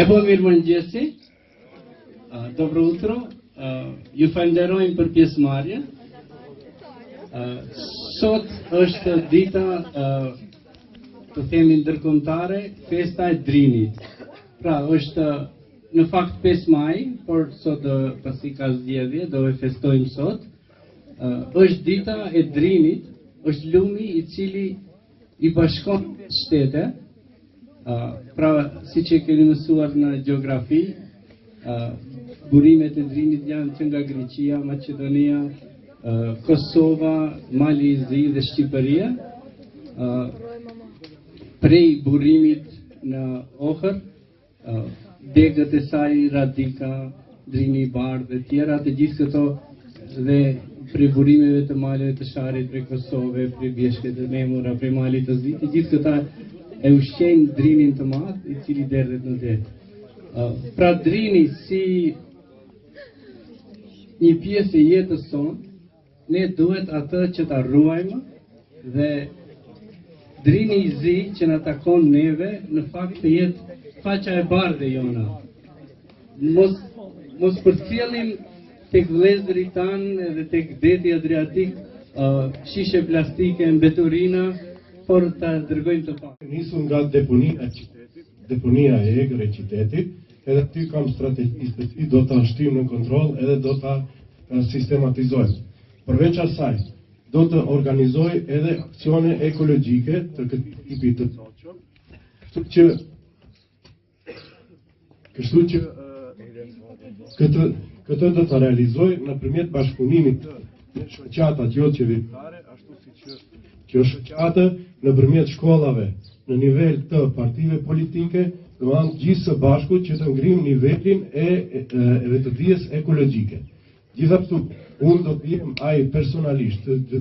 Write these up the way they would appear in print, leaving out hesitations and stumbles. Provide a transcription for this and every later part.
Evo mirëmëngjesi, dobro utro, ju falenderojmë për pjesëmarrje. Sot është dita, të themi ndërkombëtare, festa e Drinit. Pra, është në fakt 5 maj, por sot pasi ka zgjedhje, do e festojmë sot. Është dita e Drinit, është lumi i cili i bashkon shtete. Pra, si që keni mësuar në gjeografi, burimet e Drinit janë që nga Greqia, Macedonia, Kosova, Mali i Zi dhe Shqipëria. Prej burimit në Ohër, degët e saj, Radika, Drini i Bardh dhe tjera, të gjithë këto dhe prej burimeve të maleve të Sharit, prej Kosove, prej Bjeshket e Memura, prej Malit të Zi, të gjithë këta e ushqejnë Drinin të madh, i cili derdhet në det. Pra Drini si një pjesë e jetës sonë, ne duhet atë që ta ruajmë dhe Drini i Zi që na takon neve në fakt të jetë faqa e bardhë jona. Mos përcjellim tek vëllezërit tanë edhe tek deti Adriatik shishe plastike, mbeturina, por ta dërgojmë të pak. Nisur nga deponia e egër e qytetit, edhe ty kam strategjistë që do ta shtim në kontroll edhe do ta sistematizojmë. Përveç asaj, do të organizoj edhe aksione ekologjike të këtij tipi të çoçëm. Kështu që këtë do të realizoj nëpërmjet bashkëpunimit të shoqatat jo qeveritare, ashtu siç kjo shoqatë nëpërmjet shkollave në nivel të partive politike, domethënë gjithë së bashku që të ngrim nivelin e të dijes ekologjike. Gjithashtu, unë do të jem ai personalisht të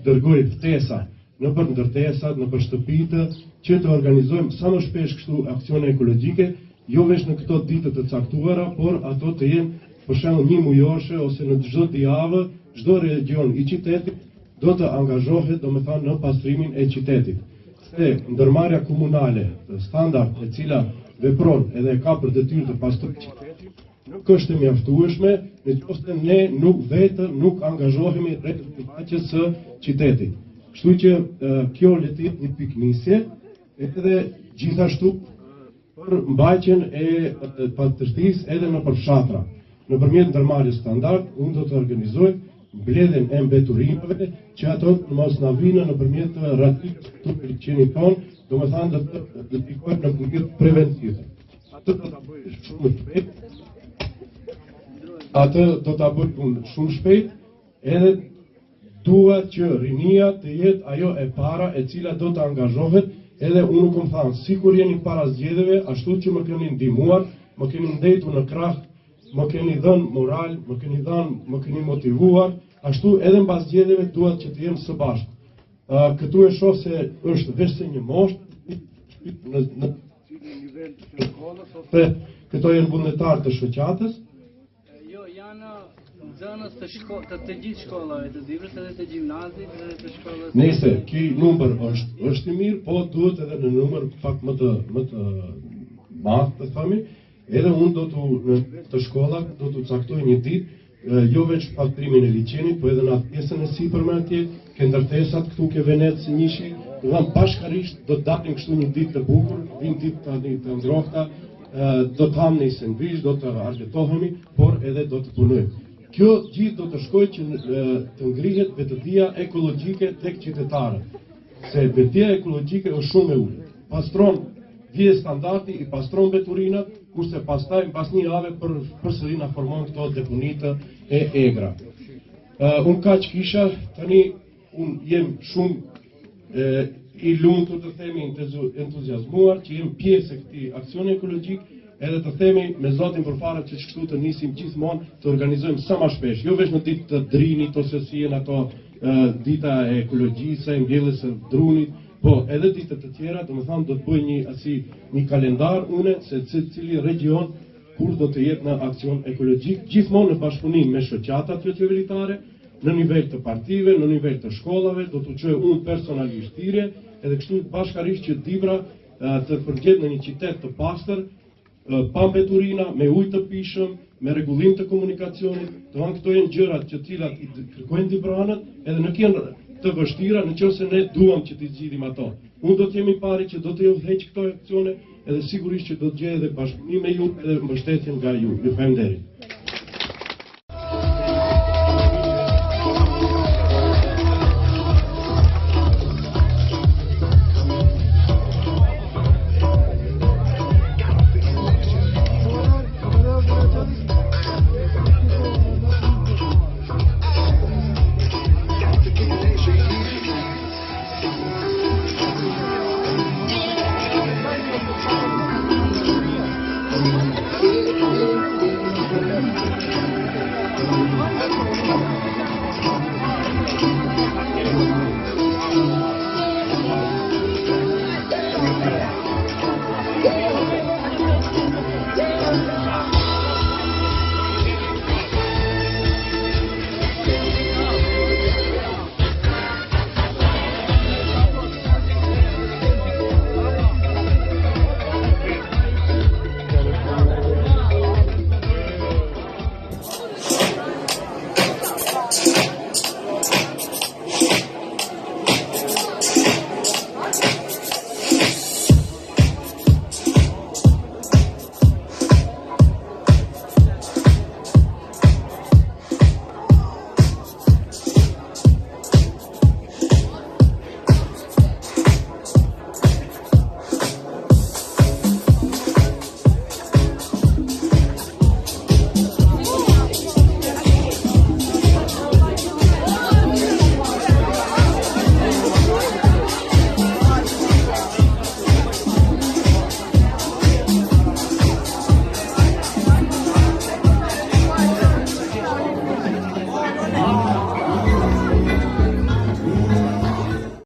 dërgoj ftesa nëpër ndërtesat, nëpër shtëpitë, që të organizojmë sa më shpesh kështu aksione ekologjike, jo vetëm në këto ditë të caktuara, por ato të jenë për shembull një mujoshe ose në çdo javë, çdo region i qytetit do të angazhohet, domethënë, në pastrimin e qytetit. Se ndërmarrja komunale, standard e cila vepron edhe ka për detyrë të pastrojë qytetin, nuk është e mjaftueshme nëse ne nuk angazhohemi rreth ripaqjes së qytetit. Kështu që kjo le të jetë një piknisje edhe gjithashtu për mbajtjen e pastërtisë edhe në fshatra. Nëpërmjet ndërmarrjes standard, unë do të organizoj mbledhjen e mbeturinave që ato mos na vinë nëpërmjet radikës të liçenit ton, domethënë do të pikojmë në mënyrë preventive. Atë do ta bëj shumë shpejt. Shumë shpejt, edhe dua që rinia të jetë ajo e para e cila do të angazhohet, edhe unë nuk më thanë, sikur jeni para zgjedhjeve, ashtu që më keni ndihmuar, më keni ndetur në krah, më keni dhënë moral, më keni motivuar, ashtu edhe mbas zgjedhjeve duat që të jem së bashku. Këtu e shoh se është veç se një moshë në nivel të shkollës ose këto janë vullnetarë të shoqatës. Jo, janë nxënës të gjithë shkollave të Divrës edhe të gjimnazit edhe të shkollës. Nëse ky numër është i mirë, po duhet edhe në numër pak më të madh të themi. Edhe unë do të shkollat do të caktoj një ditë, jo veç pastrimin e liçenit, po edhe në atë pjesën e sipërme atje, ke ndërtesat këtu ke Venecë së njëshi, bashkarisht do të dalim kështu një ditë të bukur, një ditë të ngrohta, do të ham një sendviç, do të argëtohemi, por edhe do të punojmë. Kjo gjithë do të shkojë që të ngrihet vetëdia ekologjike tek qytetarët. Se vetëdia ekologjike është shumë e ulët. Pastron vije standardi, i pastron mbeturinat, kurse pastaj pas një jave përsëri na formon këto deponitë e egra. Unë kaq kisha, tani unë jem shumë i lumtur të themi entuziazmuar që jem pjesë e këtij aksioni ekologjik, edhe të themi me Zotin përpara që kështu të nisim gjithmonë të organizojmë sa më shpesh, jo vetëm në ditë të Drinit ose si janë ato dita e ekologjisë, mbjelljes së drunit, po edhe ditët të tjera, domethënë do të bëj një kalendar une se cili region kur do të jetë në aksion ekologjik, gjithmonë në bashkëpunim me shoqatat jo qeveritare, në nivel të partive, në nivel të shkollave, do të çojë unë personalisht thirrje, edhe kështu bashkarisht që Dibra të përgjet në një qytet të pastër, pa mbeturina, me ujë të pishëm, me rregullim të komunikacionit, do këto janë gjërat që cilat i kërkojnë Dibranët, edhe nuk janë të vështira nëse ne duam që t'i zgjidhim ato. Unë do të jemi pari që do të udhëheq këto aksione, edhe sigurisht që do të gjej edhe bashkëpunim me ju edhe mbështetje nga ju. Ju falenderoj.